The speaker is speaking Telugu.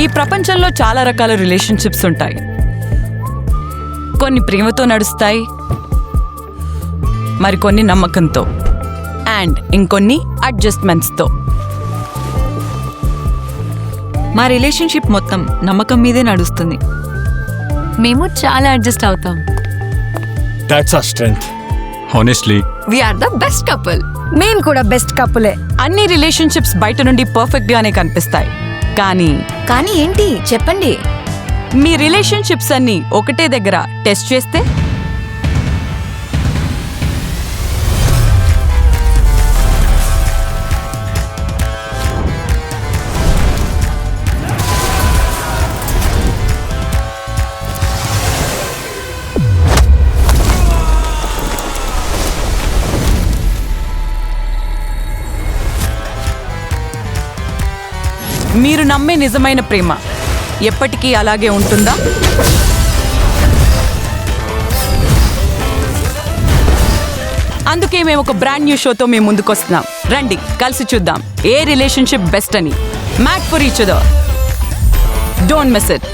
ఈ ప్రపంచంలో చాలా రకాల రిలేషన్షిప్స్ ఉంటాయి. కొన్ని ప్రేమతో నడుస్తాయి, మరికొన్ని నమ్మకంతో, అండ్ ఇంకొన్ని అడ్జస్ట్మెంట్స్తో. మా రిలేషన్షిప్ మొత్తం నమ్మకం మీదే నడుస్తుంది. మేము చాలా అడ్జస్ట్ అవుతాం. That's our strength. Honestly, we are the best couple. మేము కూడా బెస్ట్ కప్పులే. అన్ని రిలేషన్షిప్స్ బయట నుండి పర్ఫెక్ట్ గానే కనిపిస్తాయి, కానీ కానీ ఏంటి చెప్పండి. మీ రిలేషన్షిప్స్ అన్ని ఒకటే దగ్గర టెస్ట్ చేస్తే మీరు నమ్మే నిజమైన ప్రేమ ఎప్పటికీ అలాగే ఉంటుందా? అందుకే మేము ఒక బ్రాండ్ న్యూ షోతో మేము ముందుకు వస్తున్నాం. రండి కలిసి చూద్దాం ఏ రిలేషన్షిప్ బెస్ట్ అని. Made for each other. Don't miss it.